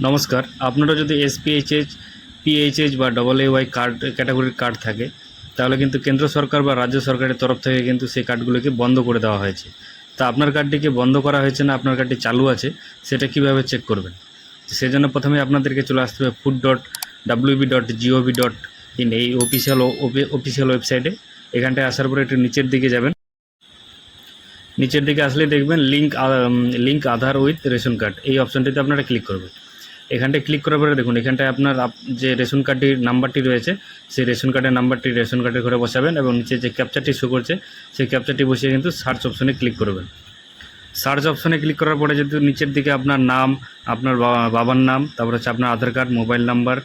নমস্কার। আপনারা যদি এসপিএইচএস, পিএইচএস বা AAY কার্ড ক্যাটাগরির কার্ড থাকে, তাহলে কিন্তু কেন্দ্র সরকার বা রাজ্য সরকারের তরফ থেকে কিন্তু সেই কার্ডগুলোকে বন্ধ করে দেওয়া হয়েছে। তা আপনার কার্ডটিকে বন্ধ করা হয়েছে না আপনার কার্ডটি চালু আছে, সেটা কীভাবে চেক করবেন? সেজন্য প্রথমে আপনাদেরকে চলে আসতে হবে food.wb.gov.in এই অফিসিয়াল ওয়েবসাইটে। এখানটায় আসার পরে একটু নিচের দিকে যাবেন। নিচের দিকে আসলে দেখবেন link Aadhaar with ration card, এই অপশানটিতে আপনারা ক্লিক করবেন। এখানটায় ক্লিক করার পরে দেখুন এখানটায় আপনার যে রেশন কার্ডটির নাম্বারটি রয়েছে, সেই রেশন কার্ডের নাম্বারটি রেশন কার্ডের ঘরে বসাবেন এবং নিচে যে ক্যাপচারটি শো করছে সেই ক্যাপচারটি বসিয়ে কিন্তু সার্চ অপশনে ক্লিক করবেন। সার্চ অপশনে ক্লিক করার পরে যদি নিচের দিকে আপনার নাম, আপনার বাবার নাম, তারপর হচ্ছে আপনার আধার কার্ড, মোবাইল নাম্বার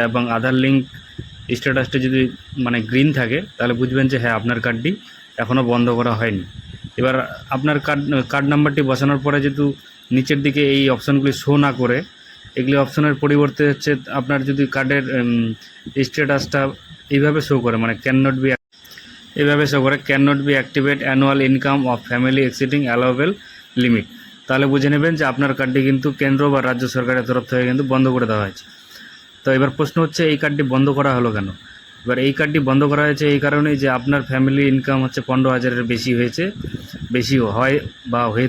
এবং আধার লিঙ্ক স্ট্যাটাসটি যদি গ্রিন থাকে, তাহলে বুঝবেন যে হ্যাঁ, আপনার কার্ডটি এখনও বন্ধ করা হয়নি। এবার আপনার কার্ড নাম্বারটি বসানোর পরে যেহেতু নিচের দিকে এই অপশানগুলি শো না করে, এগুলি অপশনের পরিবর্তে হচ্ছে আপনার যদি কার্ডের স্ট্যাটাসটা এইভাবে শো করে can not be activate annual income of family exceeding allowable limit, তাহলে বুঝে নেবেন যে আপনার কার্ডটি কিন্তু কেন্দ্র বা রাজ্য সরকারের তরফ থেকে কিন্তু বন্ধ করে দেওয়া হয়েছে। তো এবার প্রশ্ন হচ্ছে এই কার্ডটি বন্ধ করা হলো কেন? এবার এই কার্ডটি বন্ধ করা হয়েছে এই কারণেই যে আপনার ফ্যামিলি ইনকাম হচ্ছে 15,000-এর বেশি হয় বা হয়ে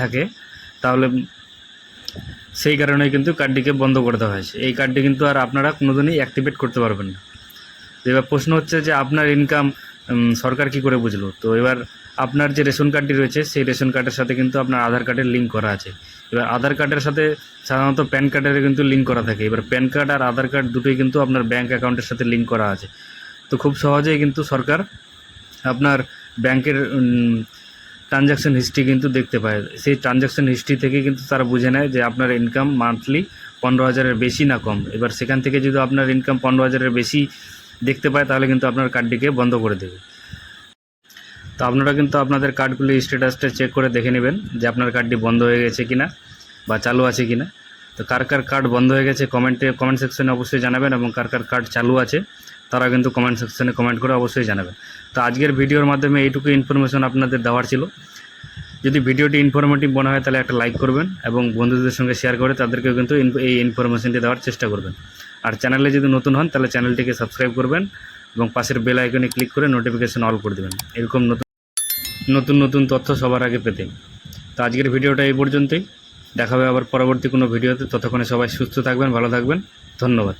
থাকে, তাহলে সেই কারণেই কিন্তু কার্ডটিকে বন্ধ করে দেওয়া হয়েছে। এই কার্ডটি কিন্তু আর আপনারা কোনোদিনই অ্যাক্টিভেট করতে পারবেন না। এবার প্রশ্ন হচ্ছে যে আপনার ইনকাম সরকার কি করে বুঝলো? তো এবার আপনার যে রেশন কার্ডটি রয়েছে সেই রেশন কার্ডের সাথে কিন্তু আপনার আধার কার্ডের লিঙ্ক করা আছে। এবার আধার কার্ডের সাথে সাধারণত প্যান কার্ডের কিন্তু লিঙ্ক করা থাকে। এবার প্যান কার্ড আর আধার কার্ড দুটোই কিন্তু আপনার ব্যাঙ্ক অ্যাকাউন্টের সাথে লিঙ্ক করা আছে। তো খুব সহজেই কিন্তু সরকার আপনার ব্যাংকের ট্রানজ্যাকশন হিস্ট্রি কিন্তু দেখতে পায়। সেই ট্রানজ্যাকশন হিস্ট্রি থেকে কিন্তু তারা বুঝে নেয় যে আপনার ইনকাম মান্থলি 15,000-এর বেশি না কম। এবার সেখান থেকে যদি আপনার ইনকাম 15,000-এর বেশি দেখতে পায়, তাহলে কিন্তু আপনার কার্ডটিকে বন্ধ করে দেবে। তো আপনারা কিন্তু আপনাদের কার্ডগুলি স্ট্যাটাসটা চেক করে দেখে নেবেন যে আপনার কার্ডটি বন্ধ হয়ে গেছে কিনা বা চালু আছে কিনা। তো কার কার্ড বন্ধ হয়ে গেছে কমেন্ট সেকশনে অবশ্যই জানাবেন, এবং কার কার্ড চালু আছে তারা কিন্তু কমেন্ট সেকশনে কমেন্ট করে অবশ্যই জানাবেন। তো আজকের ভিডিওর মাধ্যমে এইটুকু ইনফরমেশন আপনাদের দেওয়ার ছিল। যদি ভিডিওটি ইনফরমেটিভ মনে হয় তাহলে একটা লাইক করবেন এবং বন্ধুদের সঙ্গে শেয়ার করে তাদেরকেও কিন্তু এই ইনফরমেশনটি দেওয়ার চেষ্টা করবেন। আর চ্যানেলে যদি নতুন হন তাহলে চ্যানেলটিকে সাবস্ক্রাইব করবেন এবং পাশের বেল আইকনে ক্লিক করে নোটিফিকেশন অল করে দেবেন, এরকম নতুন তথ্য সবার আগে পেতে। তো আজকের ভিডিওটা এই পর্যন্তই। দেখা হবে আবার পরবর্তী কোনো ভিডিওতে। ততক্ষণে সবাই সুস্থ থাকবেন, ভালো থাকবেন। ধন্যবাদ।